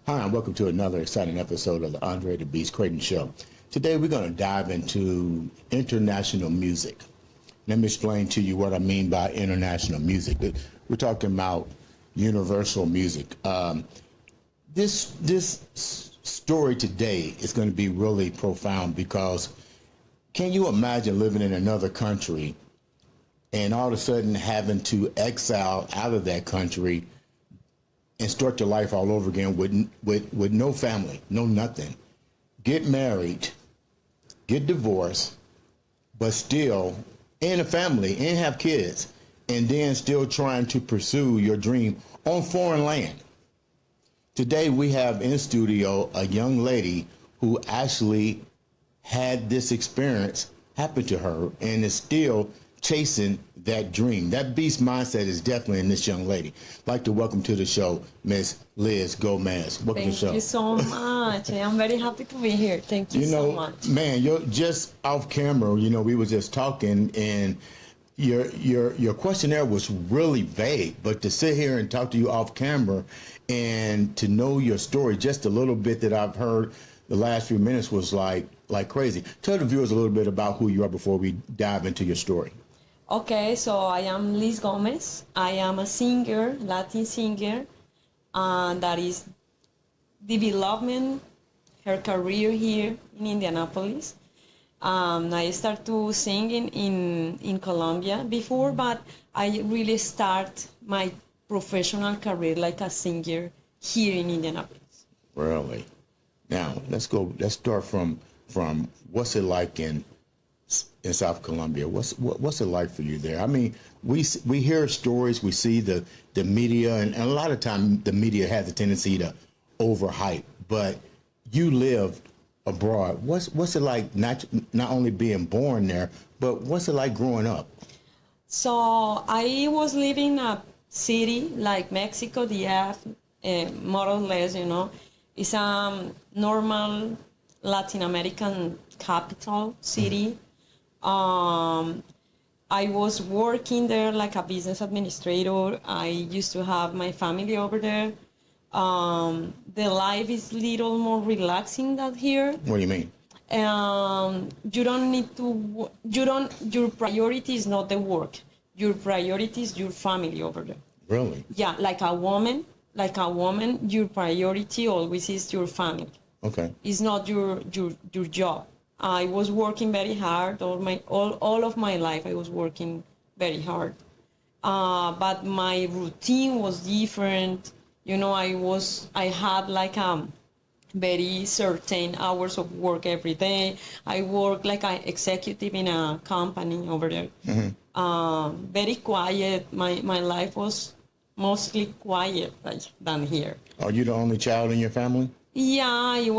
Hi, and welcome to another exciting episode of the Andre The Beast Crayton Show. Today we're going to dive into international music. Let me explain to you what I mean by international music. We're talking about universal music. This story today is going to be really profound because can you imagine living in another country and all of a sudden having to exile out of that country and start your life all over again with no family, no nothing, get married, get divorced, but still in a family and have kids, and then still trying to pursue your dream on foreign land. Today we have in studio a young lady who actually had this experience happen to her and is still chasing that dream. That beast mindset is definitely in this young lady. I'd like to welcome to the show, Miss Liz Gomez. Welcome to the show. Thank you so much. I am very happy to be here. Thank you so much. Man, you're just off camera. We were just talking, and your questionnaire was really vague. But to sit here and talk to you off camera and to know your story just a little bit that I've heard the last few minutes was like crazy. Tell the viewers a little bit about who you are before we dive into your story. Okay, so I am Liz Gomez. I am a singer, Latin singer, that is developing her career here in Indianapolis. I started to singing in Colombia before, but I really start my professional career like a singer here in Indianapolis. Really? Now let's start from what's it like in South Colombia. What's it like for you there? I mean, we hear stories, we see the media, and a lot of time the media has a tendency to overhype. But you lived abroad. What's it like not only being born there, but what's it like growing up? So I was living in a city like Mexico, more or less, It's a normal Latin American capital city. I was working there like a business administrator. I used to have my family over there. The life is little more relaxing than here. What do you mean? You don't need to, your priority is not the work. Your priority is your family over there. Really? Yeah, like a woman, your priority always is your family. Okay. It's not your job. I was working very hard all of my life. I was working very hard, but my routine was different. I had like very certain hours of work every day. I worked like an executive in a company over there. Mm-hmm. Very quiet. My life was mostly quiet than here. Are you the only child in your family? Yeah, I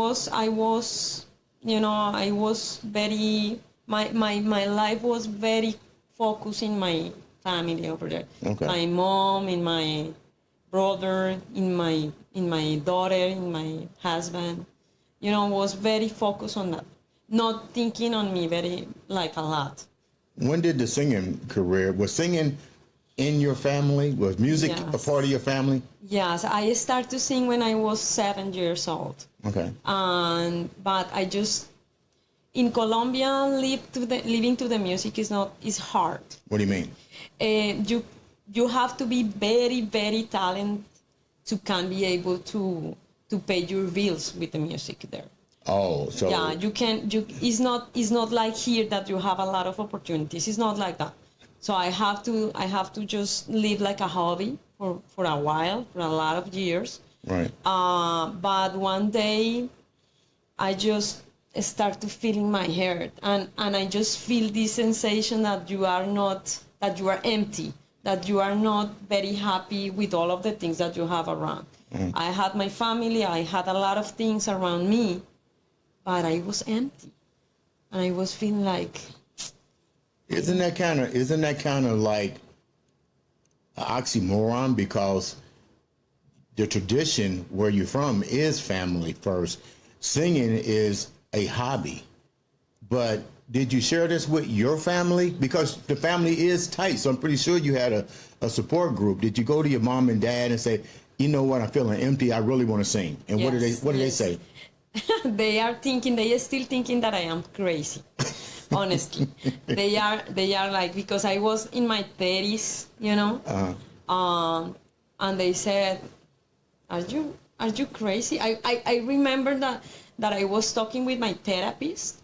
was very, my life was very focused in my family over there. Okay. My mom, in my brother, in my daughter, in my husband, was very focused on that. Not thinking on me a lot. When did the singing career, was singing in your family? Was music a part of your family? Yes, I started to sing when I was 7 years old. Okay. But I just in Colombia living to the music is hard. What do you mean? You have to be very, very talented to can be able to pay your bills with the music there. Oh, so yeah, it's not like here that you have a lot of opportunities. It's not like that. So I have to just live like a hobby for a while, for a lot of years. Right. But one day I just start to feel in my heart and I just feel this sensation that you are empty, that you are not very happy with all of the things that you have around. Mm. I had my family, I had a lot of things around me, but I was empty. And I was feeling like, Isn't that kind of like an oxymoron, because the tradition where you're from is family first. Singing is a hobby, but did you share this with your family? Because the family is tight, so I'm pretty sure you had a support group. Did you go to your mom and dad and say, you know what, I'm feeling empty, I really want to sing? And what did they say? They are still thinking that I am crazy. Honestly, they are like, because I was in my 30s, you know, and they said, are you crazy? I remember that I was talking with my therapist,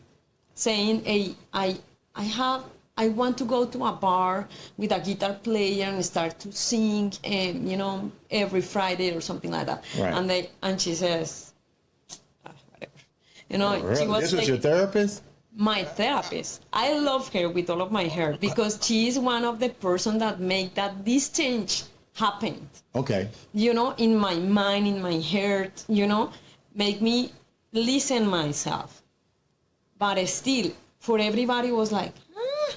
saying, hey, I want to go to a bar with a guitar player and start to sing, and you know, every Friday or something like that. Right. And she says, whatever, you know. Really? She was This was your therapist? My therapist. I love her with all of my heart because she is one of the person that make this change happen. Okay. You know, in my mind, in my heart, you know, make me listen myself. But still, for everybody was like, ah.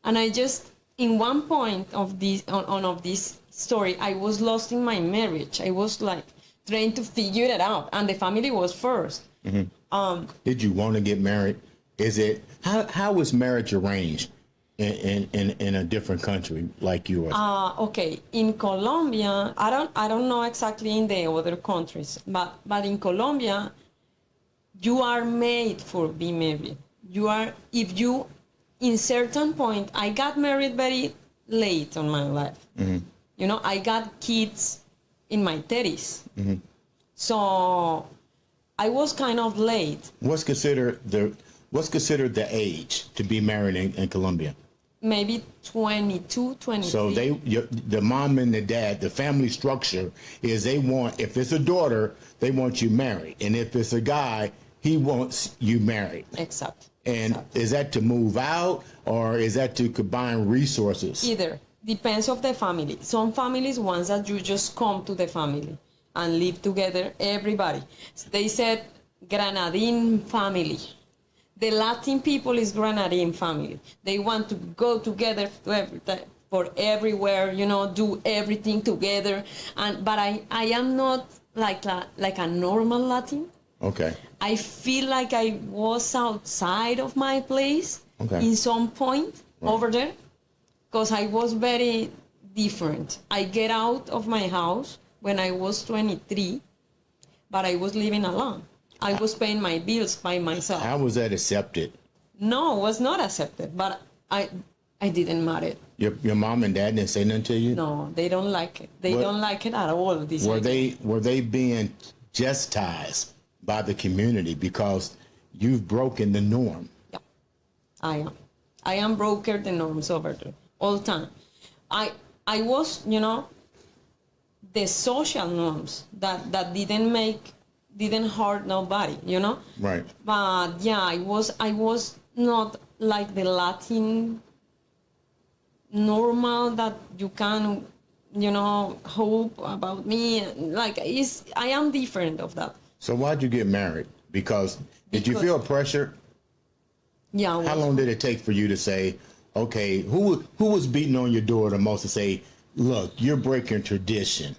And I just, in one point of this, of this story, I was lost in my marriage. I was like trying to figure it out, and the family was first. Mm-hmm. Did you want to get married? Is it how was marriage arranged in a different country like yours? Okay, in Colombia, I don't know exactly in the other countries, but in Colombia, you are made for be married. You are, if you, in certain point, I got married very late on my life. Mm-hmm. You know, I got kids in my 30s. Mm-hmm. So I was kind of late. What's considered the age to be married in Colombia? Maybe 22, 23. So the mom and the dad, the family structure is they want, if it's a daughter, they want you married. And if it's a guy, he wants you married. Exactly. And exactly. Is that to move out or is that to combine resources? Either. Depends of the family. Some families want that you just come to the family and live together, everybody. They said Granadine family. The Latin people is Granadine family. They want to go together for everywhere, you know, do everything together. But I am not like a normal Latin. Okay. I feel like I was outside of my place in some point over there, because I was very different. I get out of my house when I was 23, but I was living alone. I was paying my bills by myself. How was that accepted? No, it was not accepted, but I didn't matter. Your mom and dad didn't say nothing to you? No, they don't like it. They don't like it at all. Were they being chastised by the community because you've broken the norm? Yeah, I am. I am broken the norms over there all the time. I was, you know, the social norms that didn't hurt nobody, you know. Right. But yeah, I was not like the Latin normal that you can, you know, hope about me. Like I am different of that. So why'd you get married? Because did you feel pressure? Yeah. How long did it take for you to say, okay, who was beating on your door the most to say, look, you're breaking tradition?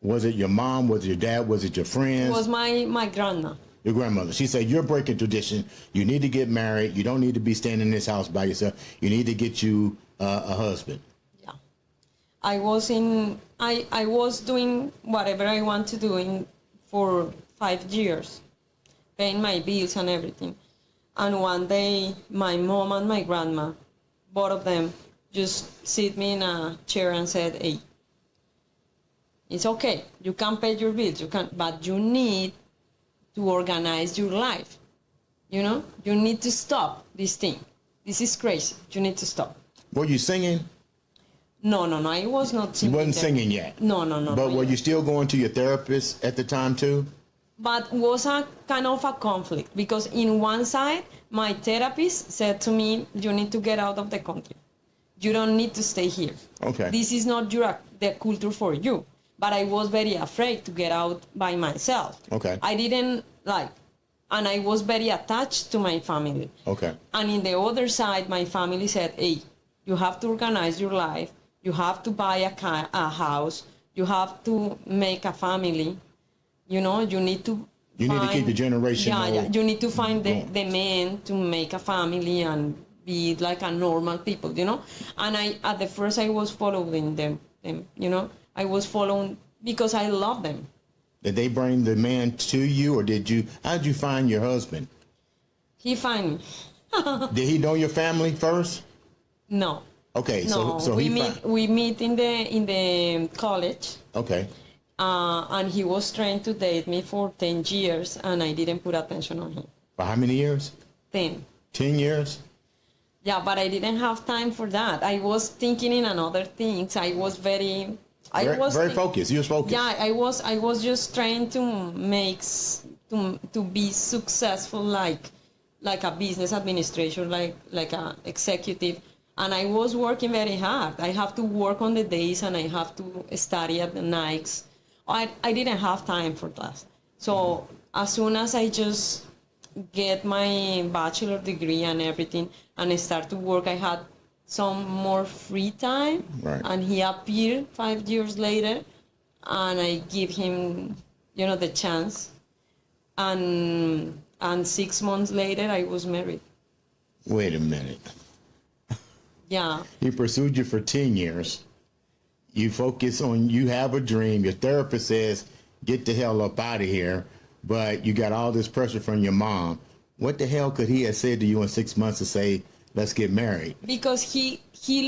Was it your mom? Was it your dad? Was it your friends? It was my grandma. Your grandmother. She said, you're breaking tradition. You need to get married. You don't need to be standing in this house by yourself. You need to get you a husband. Yeah. I was doing whatever I want to do for 5 years, paying my bills and everything. And one day, my mom and my grandma, both of them, just sit me in a chair and said, hey, it's okay. You can pay your bills, but you need to organize your life. You know, you need to stop this thing. This is crazy. You need to stop. Were you singing? No. I was not singing. You wasn't singing yet? No. But were you still going to your therapist at the time too? But was a kind of a conflict, because in one side, my therapist said to me, you need to get out of the country. You don't need to stay here. Okay. This is not the culture for you. But I was very afraid to get out by myself. Okay. I didn't and I was very attached to my family. Okay. And in the other side, my family said, hey, you have to organize your life. You have to buy a house. You have to make a family. You know, you need to You need to keep the generational. Yeah. You need to find going. the man to make a family and be like a normal people, you know. And I at the first I was following them, you know. I was following because I love them. Did they bring the man to you, or did you? How did you find your husband? He find me. Did he know your family first? No. Okay, No, so we meet in the college. Okay. And he was trying to date me for 10 years, and I didn't put attention on him. For how many years? 10. 10 years? Yeah, but I didn't have time for that. I was thinking in another things. I was very focused. You was focused. Yeah, I was just trying to to be successful like a business administrator, like a executive. And I was working very hard. I have to work on the days and I have to study at the nights. I didn't have time for that. So as soon as I just get my bachelor degree and everything and I start to work, I had some more free time. Right. And he appeared 5 years later and I give him, the chance. And 6 months later, I was married. Wait a minute. Yeah. He pursued you for 10 years. You focus on, you have a dream. Your therapist says, get the hell up out of here. But you got all this pressure from your mom. What the hell could he have said to you in 6 months to say, let's get married? Because he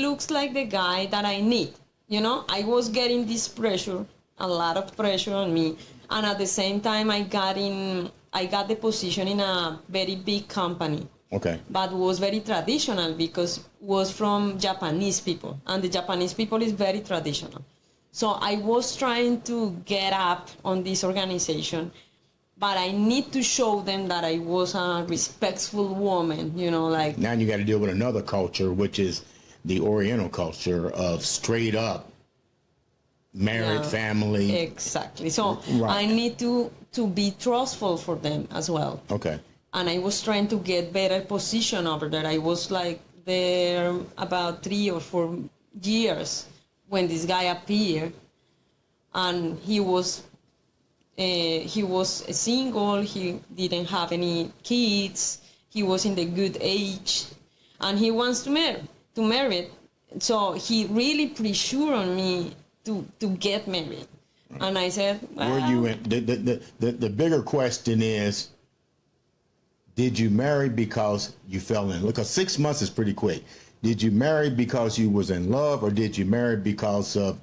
looks like the guy that I need. I was getting this pressure, a lot of pressure on me. And at the same time, I got the position in a very big company. Okay. But was very traditional because was from Japanese people. And the Japanese people is very traditional. So I was trying to get up on this organization, but I need to show them that I was a respectful woman, like. Now you got to deal with another culture, which is the Oriental culture of straight up married family. Exactly. So Right. I need to be trustful for them as well. Okay. And I was trying to get better position over there. I was like there about 3 or 4 years when this guy appeared, and he was single. He didn't have any kids. He was in the good age, and he wants to marry. So he really pressured on me to get married, and I said, well, Where you in? The bigger question is, did you marry because you fell in? Look, 6 months is pretty quick. Did you marry because you was in love, or did you marry because of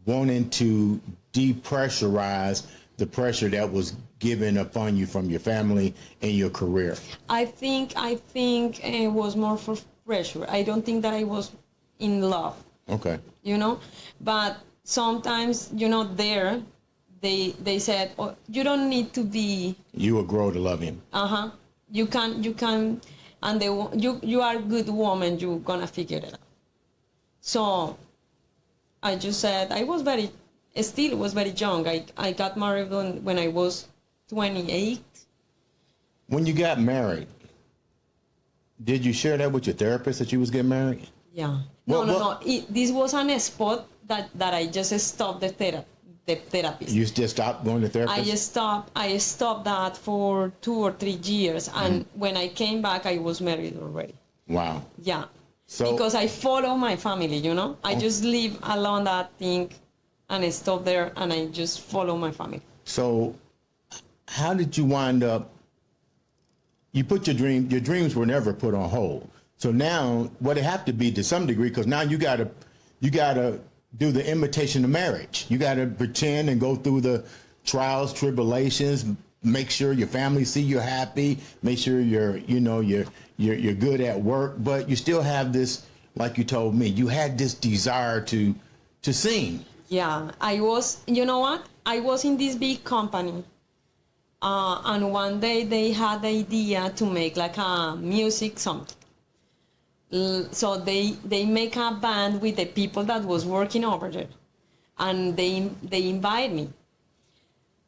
wanting to depressurize the pressure that was given upon you from your family and your career? I think it was more for pressure. I don't think that I was in love. Okay. But sometimes, there, they said, oh, you don't need to be. You will grow to love him. You can, and you are a good woman. You're gonna figure it out. So, I just said I was very young. I got married when I was 28. When you got married, did you share that with your therapist that you was getting married? Yeah. No. This was on a spot that I just stopped the therapist. You just stopped going to therapist? I stopped that for 2 or 3 years, and when I came back, I was married already. Wow. Yeah. So, because I follow my family, I just leave alone that thing, and I stop there, and I just follow my family. So, how did you wind up? You put your dreams were never put on hold. So now, what it have to be to some degree, because now you gotta do the imitation of marriage. You gotta pretend and go through the trials, tribulations, make sure your family see you're happy, make sure you're good at work, but you still have this, like you told me, you had this desire to sing. Yeah, I was. You know what? I was in this big company. And one day they had the idea to make like a music something. So they make a band with the people that was working over there, and they invite me,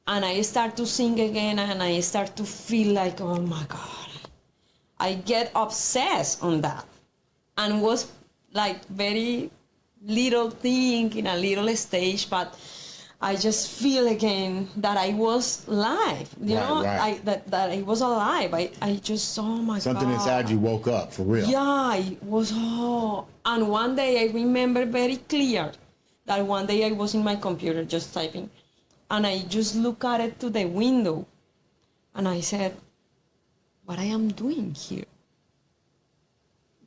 and I start to sing again, and I start to feel like, oh my God, I get obsessed on that, and was like very little thing in a little stage, but I just feel again that I was alive. You Right, know, right. that I was alive. I just, oh my Something God. inside you woke up for real. Yeah, it was, oh. And one day I remember very clear that one day I was in my computer just typing, and I just look at it to the window, and I said, what I am doing here?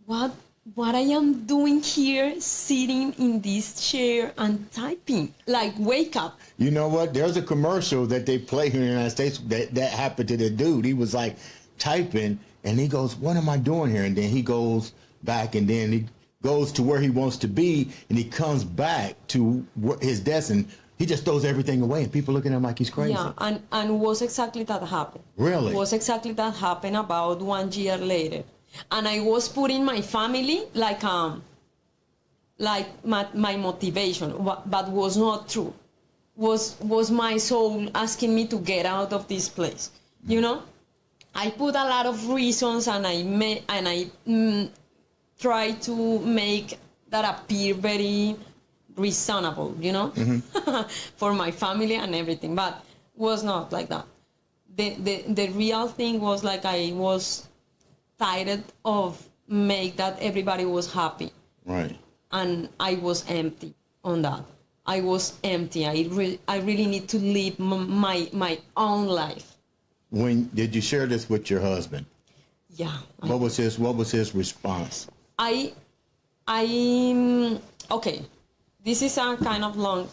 What I am doing here, sitting in this chair and typing, like wake up. You know what? There's a commercial that they play here in the United States that happened to the dude. He was like typing, and he goes, "What am I doing here?" And then he goes back, and then he goes to where he wants to be, and he comes back to his desk, and he just throws everything away, and people looking at him like he's crazy. Yeah, and was exactly that happened. Really? Was exactly that happened about 1 year later. And I was putting my family like my motivation, but was not true. Was my soul asking me to get out of this place? You know, I put a lot of reasons, and I try to make that appear very reasonable, you know, for my family and everything, but was not like that. The real thing was like I was tired of make that everybody was happy, Right. and I was empty on that. I was empty. I really need to live my own life. When did you share this with your husband? Yeah. What was his response? Okay, this is a kind of long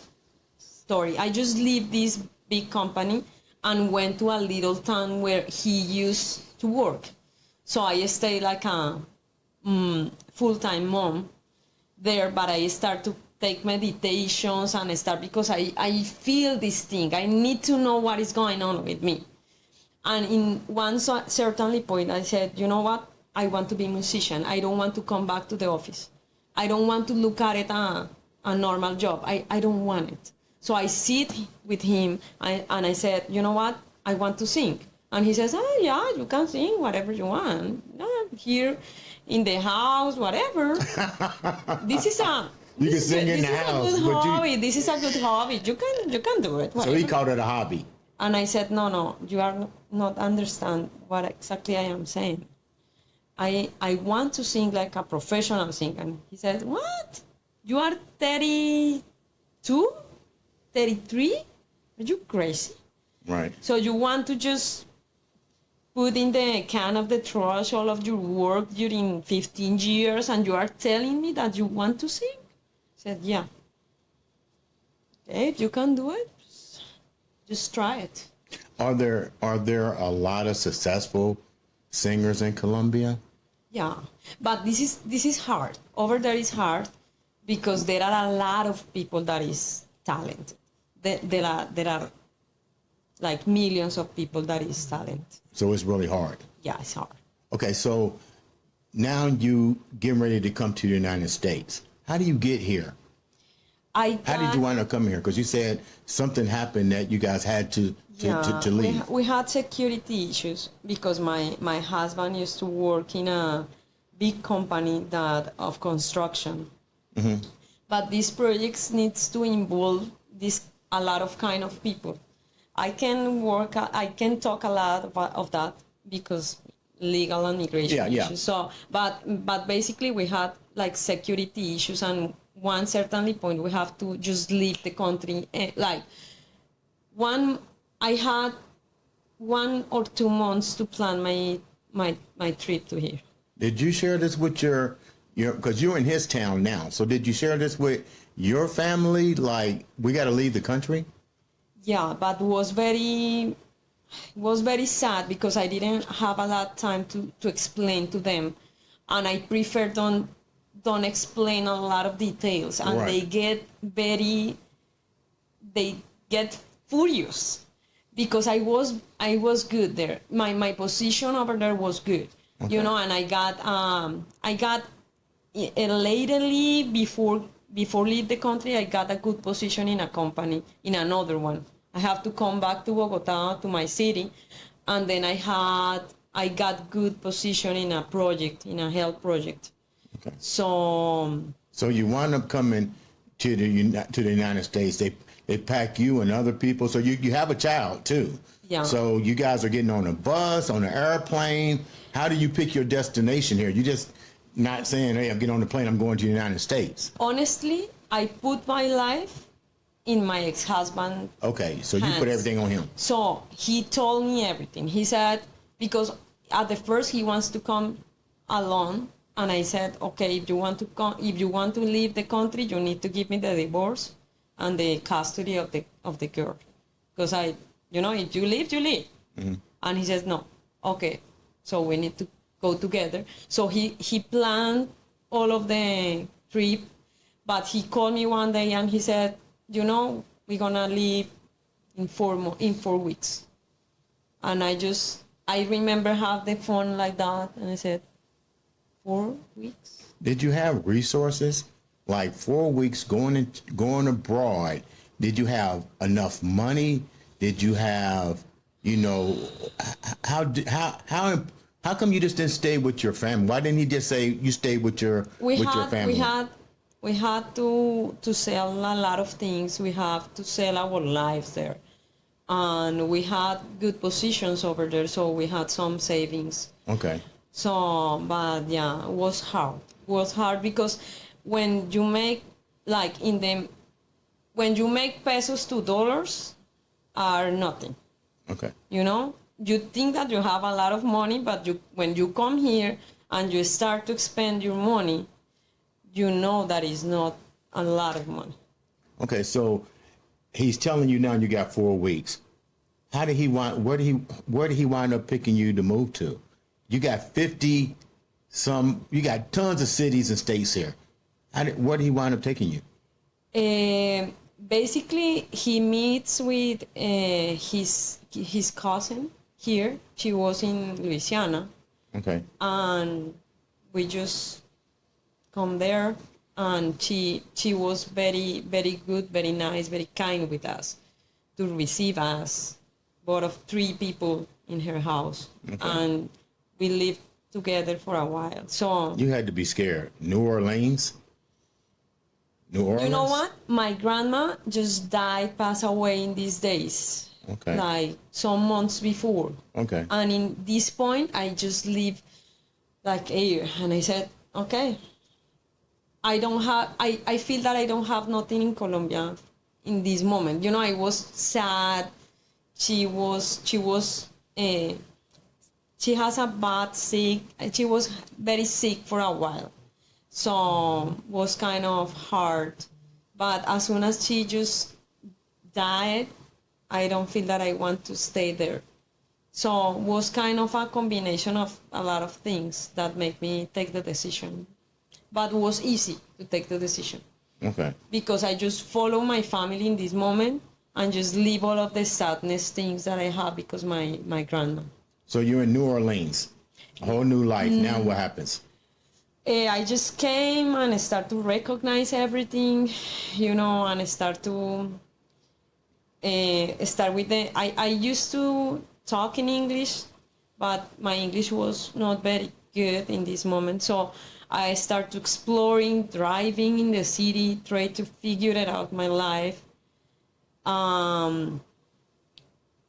story. I just leave this big company and went to a little town where he used to work. So I stayed like a full-time mom there, but I start to take meditations and start because I feel this thing. I need to know what is going on with me. And in one certain point, I said, you know what? I want to be a musician. I don't want to come back to the office. I don't want to look at it a normal job. I don't want it. So I sit with him and I said, you know what? I want to sing. And he says, oh, yeah, you can sing whatever you want. Here in the house, whatever. This is a... You can sing in the house. This is a good hobby. This is a good hobby. You can do it. So he called it a hobby. And I said, no, you are not understand what exactly I am saying. I want to sing like a professional singer. And he said, what? You are 32? 33? Are you crazy? Right. So you want to just put in the can of the trash all of your work during 15 years and you are telling me that you want to sing? I said, yeah. Okay, if you can do it, just try it. Are there a lot of successful singers in Colombia? Yeah, but this is hard. Over there is hard because there are a lot of people that is talented. There are like millions of people that is talented. So it's really hard. Yeah, it's hard. Okay, so now you getting ready to come to the United States. How do you get here? How did you wind up coming here? Because you said something happened that you guys had to leave. We had security issues because my husband used to work in a big company that of construction. Mm-hmm. But these projects needs to involve a lot of kind of people. I can talk a lot of that because legal and immigration issues. So, but basically we had like security issues, and one certainly point we have to just leave the country. I had 1 or 2 months to plan my trip to here. Did you share this with your because you're in his town now? So did you share this with your family? Like, we got to leave the country? Yeah, but was very sad because I didn't have a lot of time to explain to them, and I prefer don't explain a lot of details, and right. they get furious because I was good there. My position over there was good, okay. You know, and I got lately before leave the country, I got a good position in a company, in another one. I have to come back to Bogota, to my city, and then I got good position in a project, in a health project. Okay. So you wound up coming to the United States. They pack you and other people. So you have a child too. Yeah. So you guys are getting on a bus, on an airplane. How do you pick your destination here? You just not saying, hey, I'm getting on the plane, I'm going to the United States. Honestly, I put my life in my ex-husband. Okay, so you put everything on him. So he told me everything. He said, because at the first he wants to come alone, and I said, okay, if you want to come, if you want to leave the country, you need to give me the divorce and the custody of the girl, because if you leave, you leave. Mm-hmm. And he says no. Okay, so we need to go together. So he planned all of the trip, but he called me one day and he said, we're gonna leave in 4 weeks. And I remember have the phone like that, and I said, 4 weeks? Did you have resources? Like 4 weeks going abroad, did you have enough money? Did you have, how come you just didn't stay with your family? Why didn't he just say you stayed with your family? We had to sell a lot of things. We have to sell our lives there. And we had good positions over there, so we had some savings. Okay. So, but yeah, it was hard. It was hard because when you make, when you make pesos to dollars are nothing. Okay. You think that you have a lot of money, but when you come here and you start to spend your money, that is not a lot of money. Okay, so he's telling you now you got 4 weeks. Where did he wind up picking you to move to? You got you got tons of cities and states here. Where did he wind up taking you? Basically, he meets with his cousin here. She was in Louisiana. Okay. And we just come there, and she was very, very good, very nice, very kind with us to receive us, both of 3 people in her house. Okay. And we lived together for a while. So you had to be scared. New Orleans? You know what? My grandma just passed away in these days. Okay. Like some months before. Okay. And in this point, I just live like a year. And I said, okay, I feel that I don't have nothing in Colombia in this moment. I was sad. She has a bad sick. She was very sick for a while. So was kind of hard. But as soon as she just died, I don't feel that I want to stay there. So was kind of a combination of a lot of things that made me take the decision. But it was easy to take the decision. Okay. Because I just follow my family in this moment and just leave all of the sadness things that I have because my grandma. So you're in New Orleans, a whole new life. Now what happens? I just came and start to recognize everything, and start to start with I used to talk in English, but my English was not very good in this moment. So I started exploring, driving in the city, try to figure it out my life.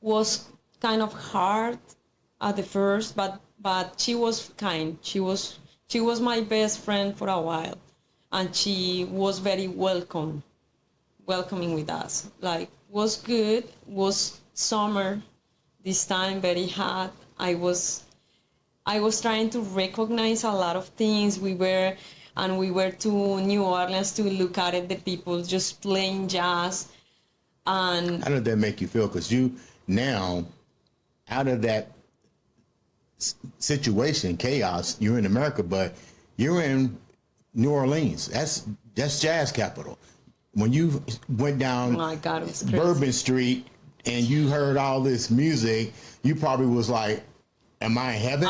Was kind of hard at the first, but she was kind. She was my best friend for a while, and she was very welcoming with us. Like, was good. Was summer this time, very hot. I was trying to recognize a lot of things. We were to New Orleans to look at the people just playing jazz. And how did that make you feel? Because you now, out of that situation, chaos, you're in America, but you're in New Orleans. That's jazz capital. When you went down Bourbon Street and you heard all this music, you probably was like, am I in heaven?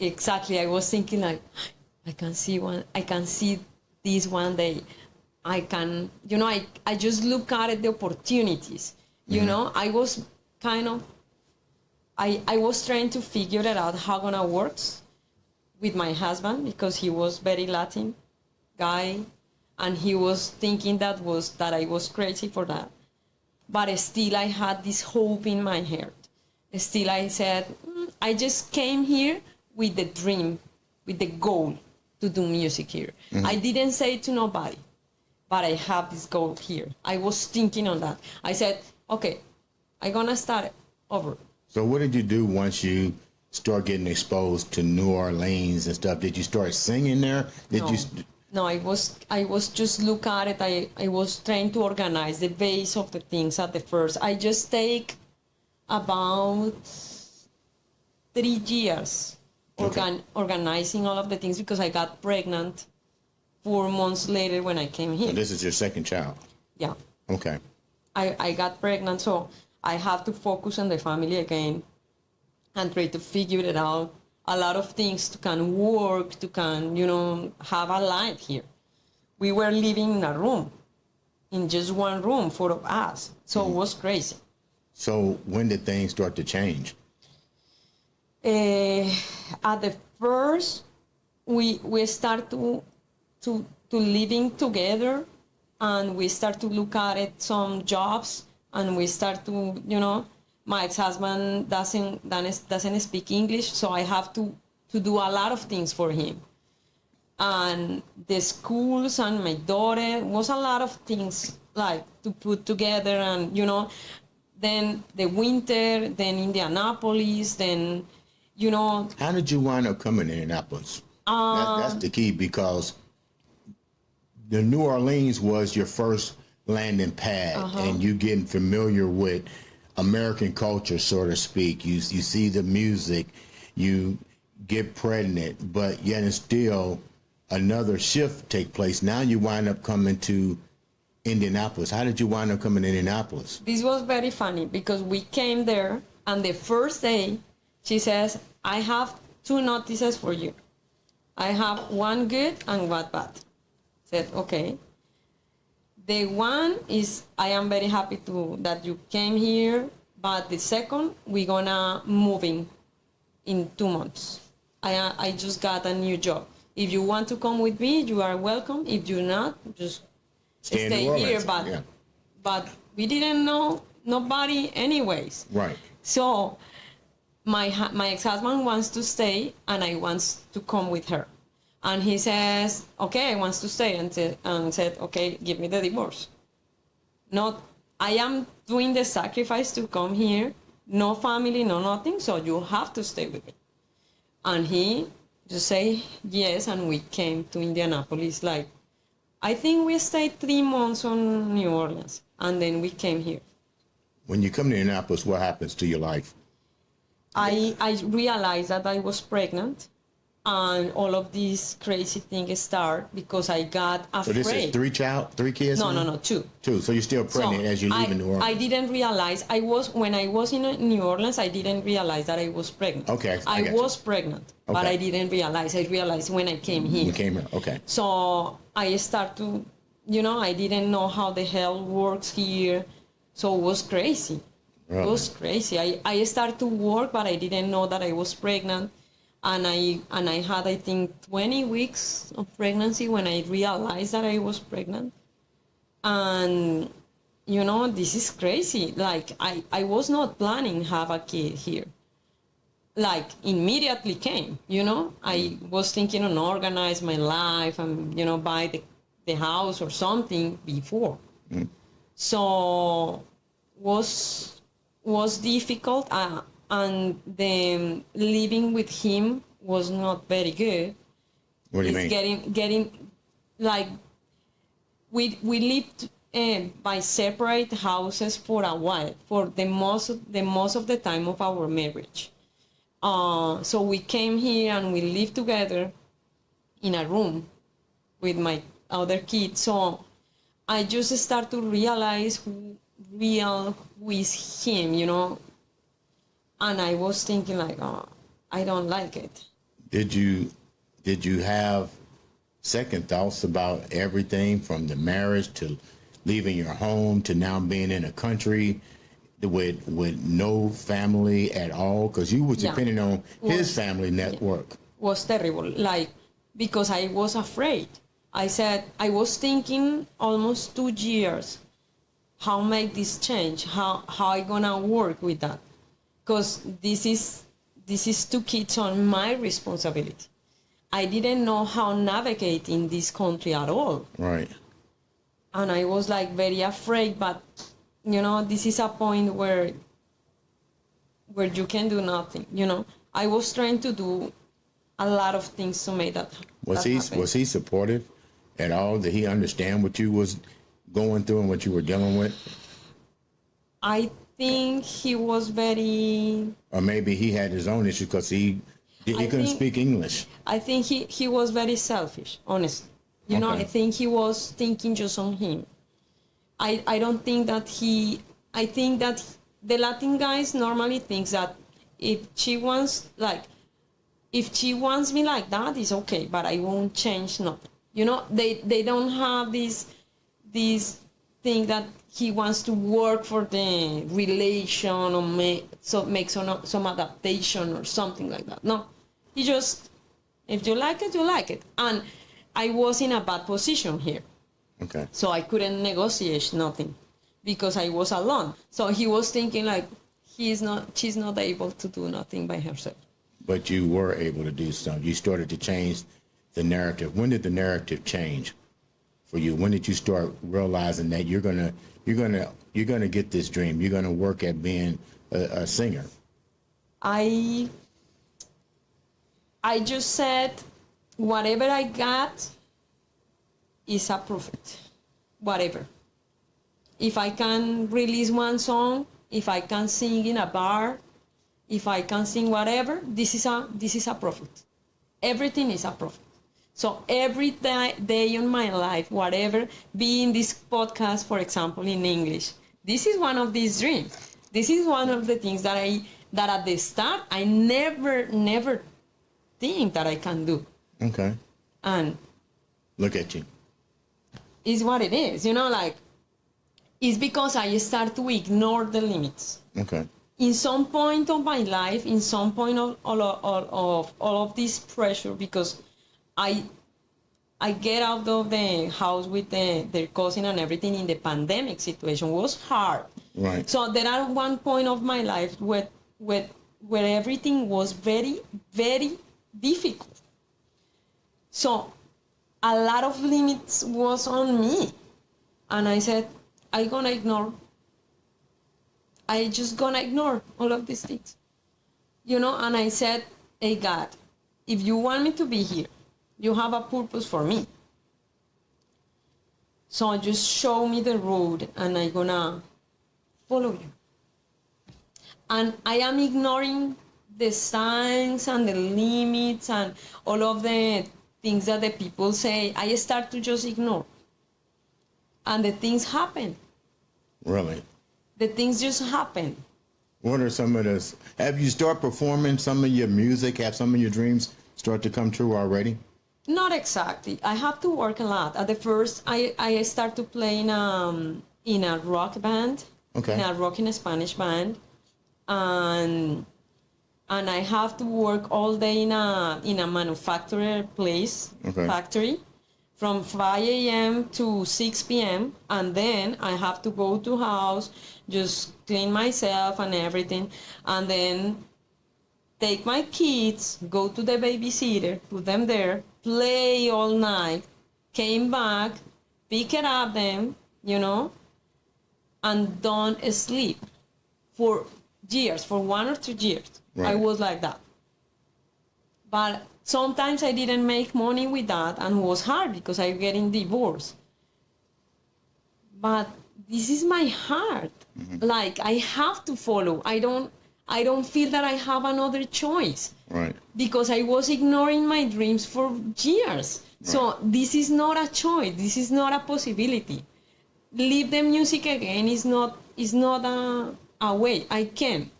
Exactly. I was thinking like, I can see this one day. I can, I just look at the opportunities. I was kind of, I was trying to figure it out how gonna work with my husband, because he was very Latin guy, and he was thinking that I was crazy for that. But still, I had this hope in my heart. Still, I said, I just came here with the dream, with the goal to do music here. I didn't say it to nobody, but I have this goal here. I was thinking on that. I said, okay, I'm gonna start over. So what did you do once you start getting exposed to New Orleans and stuff? Did you start singing there? No. No, I was just look at it. I was trying to organize the base of the things at the first. I just take about 3 years organizing all of the things because I got pregnant 4 months later when I came here. And this is your second child? Yeah. Okay. I got pregnant, so I have to focus on the family again and try to figure it out. A lot of things to can work, to can, have a life here. We were living in a room, in just one room, 4 of us. So it was crazy. So when did things start to change? At the first, we start to living together, and we start to look at some jobs, and we start to, my ex-husband doesn't speak English, so I have to do a lot of things for him. And the schools and my daughter was a lot of things like to put together, and then the winter, then Indianapolis, then How did you wind up coming to Indianapolis? That's the key, because the New Orleans was your first landing pad, and you getting familiar with American culture, so to speak. You see the music, you get pregnant, but yet and still another shift take place. Now you wind up coming to Indianapolis. How did you wind up coming to Indianapolis? This was very funny because we came there, and the first day she says, I have 2 notices for you. I have one good and one bad. Said, okay. The one is, I am very happy that you came here, but the second, we're gonna move in 2 months. I just got a new job. If you want to come with me, you are welcome. If you're not, just stay here. But we didn't know nobody anyways. Right. So my ex-husband wants to stay, and I want to come with her. And he says, okay, I want to stay, and said, okay, give me the divorce. I am doing the sacrifice to come here, no family, no nothing, so you have to stay with me. And he just say yes, and we came to Indianapolis. Like, I think we stayed 3 months on New Orleans, and then we came here. When you come to Indianapolis, what happens to your life? I realized that I was pregnant, and all of these crazy things start because I got afraid. So this is 3 kids? No, 2. 2. So you're still pregnant as you leave in New Orleans. I didn't realize when I was in New Orleans, I didn't realize that I was pregnant. Okay, I was pregnant, but I didn't realize. I realized when I came here. You came here, okay. So I start to, I didn't know how the hell works here. So it was crazy. Really? It was crazy. I started to work, but I didn't know that I was pregnant. And I had, I think, 20 weeks of pregnancy when I realized that I was pregnant. And, this is crazy. Like, I was not planning to have a kid here. Like, immediately came, I was thinking on organize my life and, buy the house or something before. Mm. So, was difficult. And the living with him was not very good. What do you mean? Getting like we lived by separate houses for a while, for the most of the time of our marriage. So we came here and we lived together in a room with my other kids. So I just start to realize who is him, And I was thinking like, oh, I don't like it. Did you have second thoughts about everything from the marriage to leaving your home to now being in a country with no family at all? Because you was depending on his family network. Was terrible, like, because I was afraid. I said, I was thinking almost 2 years, how make this change, how I gonna work with that, because this is 2 kids on my responsibility. I didn't know how navigate in this country at all. Right. And I was like very afraid, but this is a point where you can do nothing. I was trying to do a lot of things to make that happen. Was he supportive at all? Did he understand what you was going through and what you were dealing with? I think he was very. Or maybe he had his own issue because he couldn't speak English. I think he was very selfish, honestly. Okay. I think he was thinking just on him. I don't think that I think that the Latin guys normally thinks that if she wants me like that, it's okay, but I won't change nothing. They don't have this thing that he wants to work for the relation or make some adaptation or something like that. No, he just, if you like it, you like it. And I was in a bad position here. Okay. So I couldn't negotiate nothing because I was alone. So he was thinking like, she's not able to do nothing by herself. But you were able to do something. You started to change the narrative. When did the narrative change for you? When did you start realizing that you're gonna get this dream? You're gonna work at being a singer. I just said, whatever I got is a profit. Whatever. If I can release one song, if I can sing in a bar, if I can sing whatever, this is a profit. Everything is a profit. So every day in my life, whatever, be in this podcast, for example, in English, this is one of these dreams. This is one of the things that at the start, I never think that I can do. Okay. And look at you. Is what it is, it's because I start to ignore the limits. Okay. In some point of my life, in some point of all of this pressure, because I get out of the house with their cousin and everything in the pandemic situation was hard. Right. So there are one point of my life where everything was very, very difficult. So a lot of limits was on me. And I said, I just gonna ignore all of these things. And I said, hey God, if you want me to be here, you have a purpose for me. So just show me the road and I'm gonna follow you. And I am ignoring the signs and the limits and all of the things that the people say. I start to just ignore. And the things happen. Really? The things just happen. What are some of those? Have you started performing some of your music? Have some of your dreams start to come true already? Not exactly. I have to work a lot. At the first, I start to play in a rock band, Okay. in a rock in a Spanish band, and I have to work all day in a manufacturer place, Okay. factory, from 5 a.m. to 6 p.m. And then I have to go to house, just clean myself and everything, and then take my kids, go to the babysitter, put them there, play all night, came back, pick it up them, and don't sleep for years, for 1 or 2 years. Right. I was like that. But sometimes I didn't make money with that, and it was hard because I'm getting divorced. But this is my heart. Mm-hmm. Like, I have to follow. I don't feel that I have another choice. Right. Because I was ignoring my dreams for years. Right. So this is not a choice. This is not a possibility. Leave the music again is not a way. I can.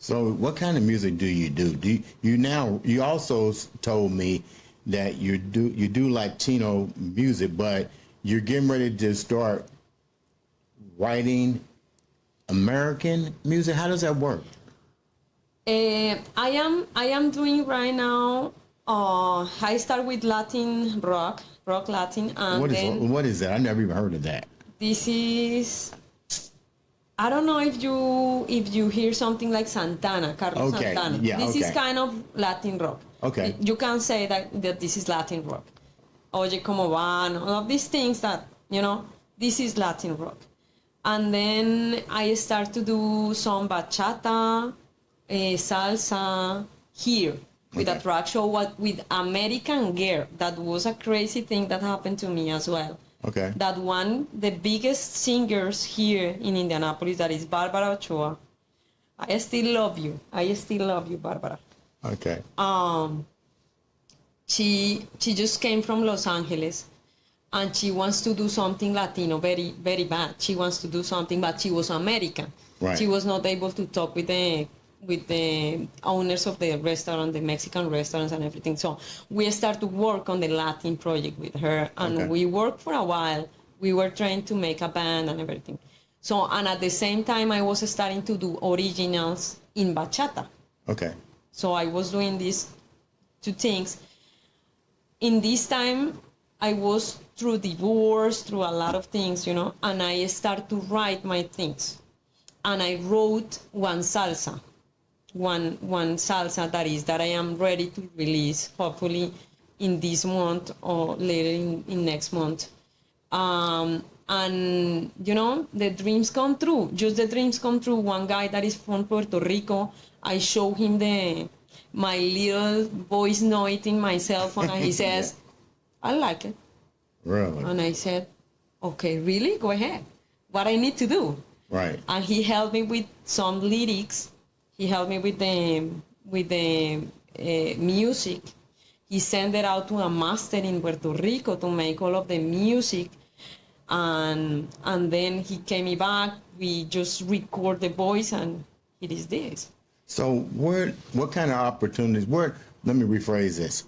So what kind of music do you do? You also told me that you do Latino music, but you're getting ready to start writing American music. How does that work? I am doing right now I start with Latin rock, rock Latin, and then What is that? I never even heard of that. this is. I don't know if you hear something like Santana, Carlos Okay, Santana. yeah, This is okay. kind of Latin rock. Okay. You can say that this is Latin rock. Oye como van, all of these things that, this is Latin rock. And then I start to do some bachata, salsa here with a Okay. track show with American Girl. That was a crazy thing that happened to me as well. Okay. That the biggest singers here in Indianapolis, that is Barbara Ochoa. I still love you. I still love you, Barbara. Okay. She just came from Los Angeles, and she wants to do something Latino very, very bad. She wants to do something, but she was American. Right. She was not able to talk with the owners of the restaurant, the Mexican restaurants and everything. So we start to work on the Latin project with her, and Okay. we worked for a while. We were trying to make a band and everything. So, and at the same time, I was starting to do originals in bachata. Okay. So I was doing these two things. In this time, I was through divorce, through a lot of things, and I started to write my things. And I wrote one salsa that I am ready to release, hopefully in this month or later in next month. And the dreams come true. Just the dreams come true. One guy that is from Puerto Rico, I show him my little voice note in my cell phone, and he says, I like it. Really? And I said, okay, really? Go ahead. What I need to do. Right. And he helped me with some lyrics. He helped me with the music. He sent it out to a master in Puerto Rico to make all of the music. And then he came back. We just record the voice, and it is this. So what kind of opportunities? Let me rephrase this.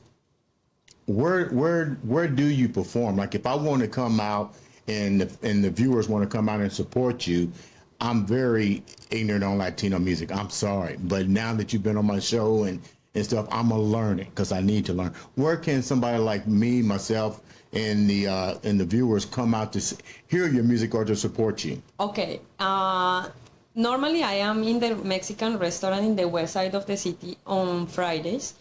Where do you perform? Like if I want to come out and the viewers want to come out and support you, I'm very ignorant on Latino music. I'm sorry, but now that you've been on my show and stuff, I'm gonna learn it because I need to learn. Where can somebody like me, myself, and the viewers come out to hear your music or to support you? Okay. Normally, I am in the Mexican restaurant in the west side of the city on Fridays,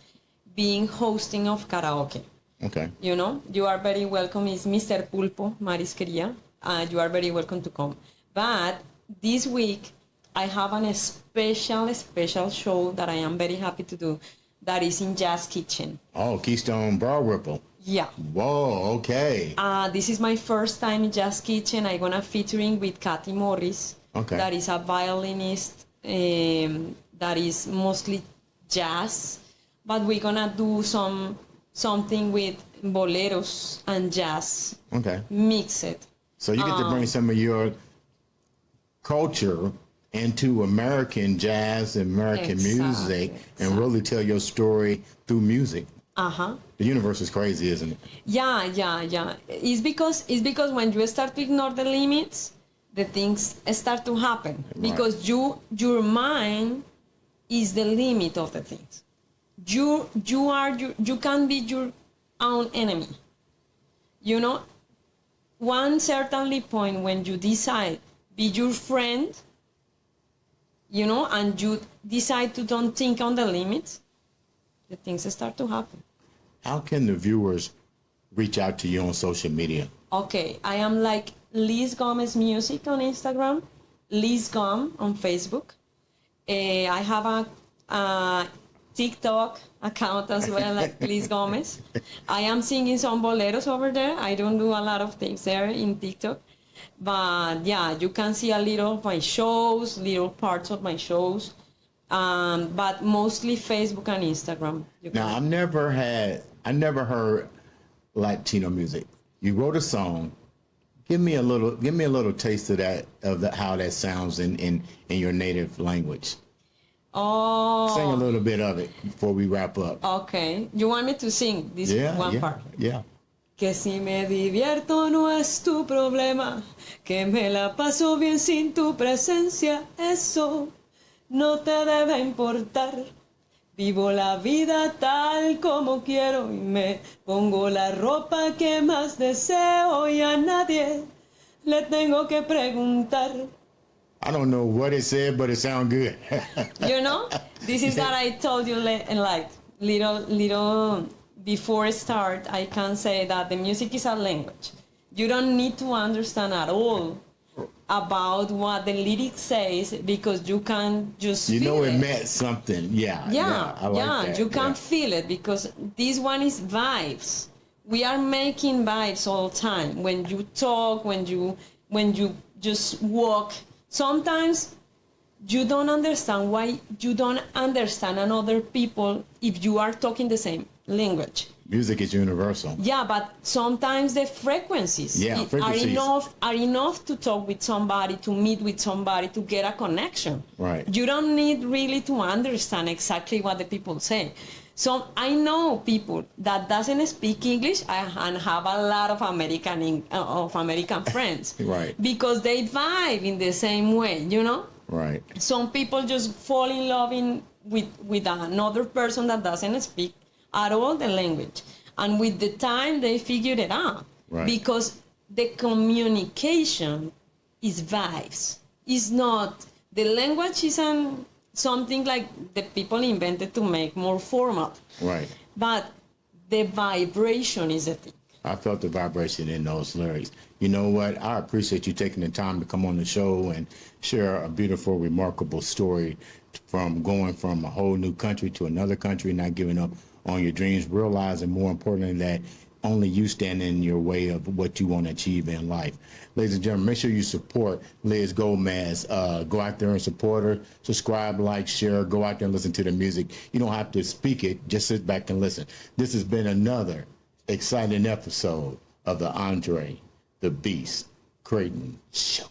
being hosting of karaoke. Okay. You are very welcome. It's Mr. Pulpo, Marisqueria. You are very welcome to come. But this week, I have a special show that I am very happy to do. That is in Jazz Kitchen. Oh, Keystone Broad Ripple. Yeah. Whoa. Okay. This is my first time in Jazz Kitchen. I'm gonna featuring with Kathy Morris. Okay. That is a violinist that is mostly jazz, but we're gonna do something with boleros and jazz. Okay. Mix it. So you get to bring some of your culture into American jazz and American music and really tell your story through music. Uh-huh. The universe is crazy, isn't it? Yeah. It's because when you start to ignore the limits, the things start to happen. Right. Because your mind is the limit of the things. You can be your own enemy. One certainly point when you decide be your friend, and you decide to don't think on the limits, the things start to happen. How can the viewers reach out to you on social media? Okay, I am like Liz Gomez Music on Instagram, Liz Gom on Facebook. I have a TikTok account as well, like Liz Gomez. I am singing some boleros over there. I don't do a lot of things there in TikTok. But yeah, you can see a little of my shows, little parts of my shows. But mostly Facebook and Instagram. Now, I never heard Latino music. You wrote a song. Give me a little taste of that, how that sounds in your native language. Oh. Sing a little bit of it before we wrap up. Okay. You want me to sing this one part? Yeah. Que si me divierto no es tu problema, que me la paso bien sin tu presencia, eso no te debe importar. Vivo la vida tal como quiero y me pongo la ropa que más deseo y a nadie le tengo que preguntar. I don't know what it said, but it sounds good. You know, this is that I told you like little before start. I can say that the music is a language. You don't need to understand at all about what the lyrics says because you can just You feel know it. it meant something. Yeah. I like that. You can Yeah. feel it because this one is vibes. We are making vibes all the time. When you talk, when you just walk, sometimes you don't understand why you don't understand another people if you are talking the same language. Music is universal. Yeah, but sometimes the frequencies, Yeah, are frequencies. enough to talk with somebody, to meet with somebody, to get a connection. Right. You don't need really to understand exactly what the people say. So I know people that doesn't speak English and have a lot of American friends. Right. Because they vibe in the same way, you know? Right. Some people just fall in love with another person that doesn't speak at all the language, and with the time they figured it out. Right. Because the communication is vibes. It's not the language isn't something like the people invented to make more formal, Right. but the vibration is the thing. I felt the vibration in those lyrics. You know what? I appreciate you taking the time to come on the show and share a beautiful, remarkable story from going from a whole new country to another country, not giving up on your dreams, realizing more importantly that only you stand in your way of what you want to achieve in life. Ladies and gentlemen, make sure you support Liz Gomez. Go out there and support her. Subscribe, like, share. Go out there and listen to the music. You don't have to speak it. Just sit back and listen. This has been another exciting episode of the Andre The Beast Crayton Show.